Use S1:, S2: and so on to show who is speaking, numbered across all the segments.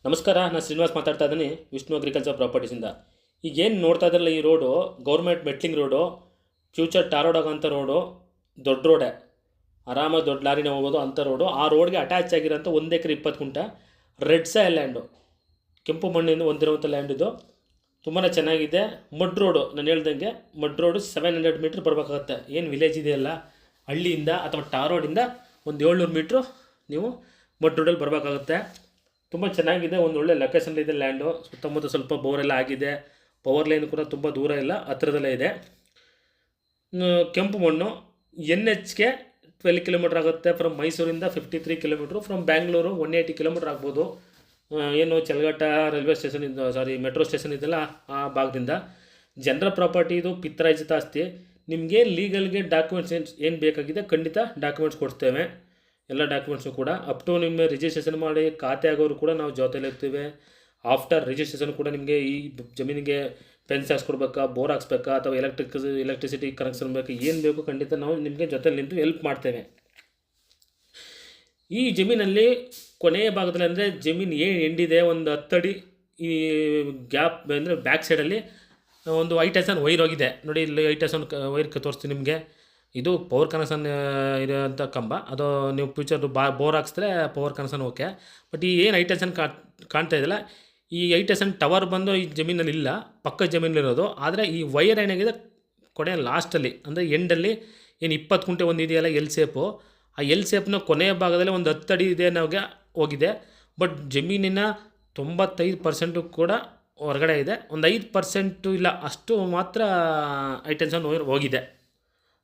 S1: ನಮಸ್ಕಾರ, ನಾನು ಶ್ರೀನಿವಾಸ್ ಮಾತಾಡ್ತಾ ಇದ್ದೀನಿ ವಿಷ್ಣು ಅಗ್ರಿಕಲ್ಚರ್ ಪ್ರಾಪರ್ಟೀಸಿಂದ. ಈಗೇನು ನೋಡ್ತಾ ಇದ್ರಲ್ಲ, ಈ road government metalling road, future tar road ಆಗೋಂಥ ರೋಡು, ದೊಡ್ಡ ರೋಡೇ, ಆರಾಮಾಗಿ ದೊಡ್ಡ ಲಾರಿನೇ ಹೋಗೋದು ಅಂಥ ರೋಡು. ಆ ರೋಡ್ಗೆ ಅಟ್ಯಾಚ್ ಆಗಿರೋಂಥ 1 ಎಕರೆ 20 ಗುಂಟೆ ರೆಡ್ ಸಾಯಿಲ್ ಲ್ಯಾಂಡು, ಕೆಂಪು ಮಣ್ಣಿಂದ ಹೊಂದಿರುವಂಥ ಲ್ಯಾಂಡ್ ಇದು. ತುಂಬಾ ಚೆನ್ನಾಗಿದೆ. ಮಡ್ ರೋಡು, ನಾನು ಹೇಳ್ದಂಗೆ ಮಡ್ ರೋಡು 700 ಮೀಟ್ರ್ ಬರಬೇಕಾಗತ್ತೆ. ಏನು ವಿಲೇಜ್ ಇದೆಯಲ್ಲ, ಹಳ್ಳಿಯಿಂದ ಅಥವಾ ಟಾರ್ ರೋಡಿಂದ ಒಂದು 700 ಮೀಟ್ರು ನೀವು ಮಡ್ ರೋಡಲ್ಲಿ ಬರಬೇಕಾಗುತ್ತೆ. ತುಂಬ ಚೆನ್ನಾಗಿದೆ, ಒಂದು ಒಳ್ಳೆ ಲೊಕೇಶನ್ಲಿದೆ ಲ್ಯಾಂಡು. ಸುತ್ತಮುತ್ತ ಸ್ವಲ್ಪ ಬೋರೆಲ್ಲ ಆಗಿದೆ, ಪವರ್ ಲೈನ್ ಕೂಡ ತುಂಬ ದೂರ ಇಲ್ಲ, ಹತ್ರದಲ್ಲೇ ಇದೆ. ಕೆಂಪು ಮಣ್ಣು, NHಗೆ 12 ಕಿಲೋಮೀಟ್ರ್ ಆಗುತ್ತೆ. ಫ್ರಮ್ ಮೈಸೂರಿಂದ 53 ಕಿಲೋಮೀಟ್ರು, ಫ್ರಮ್ ಬ್ಯಾಂಗ್ಳೂರು 180 ಕಿಲೋಮೀಟ್ರ್ ಆಗ್ಬೋದು. ಏನು ಚಲಘಟ್ಟ ರೈಲ್ವೆ ಸ್ಟೇಷನಿಂದ, ಮೆಟ್ರೋ ಸ್ಟೇಷನ್ ಇದೆಲ್ಲ ಆ ಭಾಗದಿಂದ. ಜನರ ಪ್ರಾಪರ್ಟಿ ಇದು, ಪಿತ್ರಾರ್ಜಿತ ಆಸ್ತಿ. ನಿಮಗೆ ಲೀಗಲ್ಗೆ ಡಾಕ್ಯುಮೆಂಟ್ಸ್ ಏನು ಬೇಕಾಗಿದೆ ಖಂಡಿತ ಡಾಕ್ಯುಮೆಂಟ್ಸ್ ಕೊಡ್ತೇವೆ. ಎಲ್ಲ ಡಾಕ್ಯುಮೆಂಟ್ಸು ಕೂಡ ಅಪ್ ಟು ನಿಮ್ಮ ರಿಜಿಸ್ಟ್ರೇಷನ್ ಮಾಡಿ ಖಾತೆ ಆಗೋರು ಕೂಡ ನಾವು ಜೊತೆಲಿ ಇರ್ತೀವಿ. ಆಫ್ಟರ್ ರಿಜಿಸ್ಟ್ರೇಷನ್ ಕೂಡ ನಿಮಗೆ ಈ ಜಮೀನಿಗೆ ಫೆನ್ಸ್ ಹಾಕ್ಸ್ಕೊಡ್ಬೇಕಾ, ಬೋರ್ ಹಾಕ್ಸ್ಬೇಕಾ, ಅಥವಾ ಎಲೆಕ್ಟ್ರಿಸಿಟಿ ಕನೆಕ್ಷನ್ ಬೇಕು, ಏನು ಬೇಕು ಖಂಡಿತ ನಾವು ನಿಮಗೆ ಜೊತೆಲಿ ನಿಂತು ಹೆಲ್ಪ್ ಮಾಡ್ತೇವೆ. ಈ ಜಮೀನಲ್ಲಿ ಕೊನೆಯ ಭಾಗದಲ್ಲಿ ಅಂದರೆ ಜಮೀನು ಏನು ಎಂಡಿದೆ, ಒಂದು 10 ಅಡಿ ಈ ಗ್ಯಾಪ್ ಅಂದರೆ ಬ್ಯಾಕ್ ಸೈಡಲ್ಲಿ ಒಂದು ಹೈಟೇಷನ್ ವೈರ್ ಹೋಗಿದೆ ನೋಡಿ. ಇಲ್ಲಿ ಹೈಟೇಷನ್ ವೈರ್ ತೋರಿಸ್ತೀನಿ ನಿಮಗೆ. ಇದು ಪವರ್ ಕನೆಕ್ಷನ್ ಇರೋಂಥ ಕಂಬ. ಅದು ನೀವು ಫ್ಯೂಚರ್ ಬೋರ್ ಹಾಕ್ಸಿದ್ರೆ ಪವರ್ ಕನೆಕ್ಷನ್ ಓಕೆ. ಬಟ್ ಈ ಏನು ಹೈಟೇಷನ್ ಕಾಣ್ತಾ ಇದೆಯಲ್ಲ, ಈ ಹೈಟೇಷನ್ ಟವರ್ ಬಂದು ಈ ಜಮೀನಲ್ಲಿ ಇಲ್ಲ, ಪಕ್ಕ ಜಮೀನಲ್ಲಿರೋದು. ಆದರೆ ಈ ವೈರ್ ಏನಾಗಿದೆ ಕೊನೆಯ ಲಾಸ್ಟಲ್ಲಿ ಅಂದರೆ ಎಂಡಲ್ಲಿ ಏನು 20 ಗುಂಟೆ ಒಂದು ಇದೆಯಲ್ಲ ಎಲ್ ಶೇಪು, ಆ ಎಲ್ ಶೇಪ್ನ ಕೊನೆಯ ಭಾಗದಲ್ಲಿ ಒಂದು 10 ಅಡಿ ಇದೆ ನಮಗೆ ಹೋಗಿದೆ. ಬಟ್ ಜಮೀನಿನ 95% ಕೂಡ ಹೊರಗಡೆ ಇದೆ. ಒಂದು 5% ಇಲ್ಲ ಅಷ್ಟು ಮಾತ್ರ ಹೈಟೇಷನ್ ವೈರ್ ಹೋಗಿದೆ.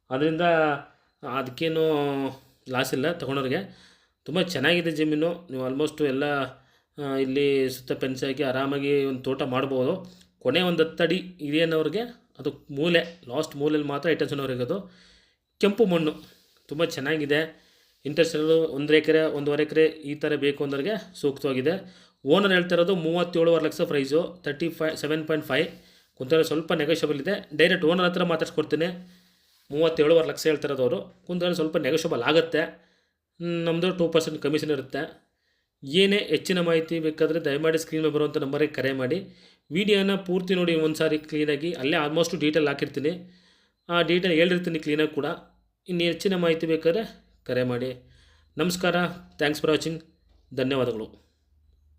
S1: ಅದರಿಂದ ಅದಕ್ಕೇನು ಲಾಸ್ ಇಲ್ಲ ತೊಗೊಳೋರಿಗೆ. ತುಂಬ ಚೆನ್ನಾಗಿದೆ ಜಮೀನು. ನೀವು ಆಲ್ಮೋಸ್ಟು ಎಲ್ಲ ಇಲ್ಲಿ ಸುತ್ತ ಫೆನ್ಸ್ ಹಾಕಿ ಆರಾಮಾಗಿ ಒಂದು ತೋಟ ಮಾಡ್ಬೋದು. ಕೊನೆ ಒಂದು 10 ಅಡಿ ಇದೇನವ್ರಿಗೆ ಅದು ಮೂಲೆ, ಲಾಸ್ಟ್ ಮೂಲೆಯಲ್ಲಿ ಮಾತ್ರ ಹೈಟೇಷನ್ ಇರೋದು. ಕೆಂಪು ಮಣ್ಣು ತುಂಬ ಚೆನ್ನಾಗಿದೆ. ಇಂಟ್ರೆಸ್ಟಲ್ಲಿ 1 ಎಕರೆ 1.5 ಎಕರೆ ಈ ಥರ ಬೇಕು ಅಂದವ್ರಿಗೆ ಸೂಕ್ತವಾಗಿದೆ. ಓನರ್ ಹೇಳ್ತಾ ಇರೋದು 37.5 ಲಕ್ಷ ಪ್ರೈಸು, 7.5 ಕುಂತಲ್ಲಿ ಸ್ವಲ್ಪ ನೆಗೋಷಿಯಬಲ್ ಇದೆ. ಡೈರೆಕ್ಟ್ ಓನರ್ ಹತ್ರ ಮಾತಾಡ್ಸ್ಕೊಡ್ತೀನಿ. 37.5 ಲಕ್ಷ ಹೇಳ್ತಿರೋದು ಅವರು. ಕುಂತಲ್ಲಿ ಸ್ವಲ್ಪ ನೆಗೋಷಿಯಬಲ್ ಆಗುತ್ತೆ. ನಮ್ಮದು 2% ಕಮಿಷನ್ ಇರುತ್ತೆ. ಏನೇ ಹೆಚ್ಚಿನ ಮಾಹಿತಿ ಬೇಕಾದರೆ ದಯಮಾಡಿ ಸ್ಕ್ರೀನ್ ಮೇಲೆ ಬರುವಂಥ ನಂಬರಿಗೆ ಕರೆ ಮಾಡಿ. ವಿಡಿಯೋನ ಪೂರ್ತಿ ನೋಡಿ ಒಂದು ಸಾರಿ ಕ್ಲೀನಾಗಿ. ಅಲ್ಲೇ ಆಲ್ಮೋಸ್ಟು ಡೀಟೇಲ್ ಹಾಕಿರ್ತೀನಿ, ಆ ಡೀಟೇಲ್ ಹೇಳಿರ್ತೀನಿ ಕ್ಲೀನಾಗಿ ಕೂಡ. ಇನ್ನು ಹೆಚ್ಚಿನ ಮಾಹಿತಿ ಬೇಕಾದರೆ ಕರೆ ಮಾಡಿ. ನಮಸ್ಕಾರ, ಥ್ಯಾಂಕ್ಸ್ ಫಾರ್ ವಾಚಿಂಗ್, ಧನ್ಯವಾದಗಳು.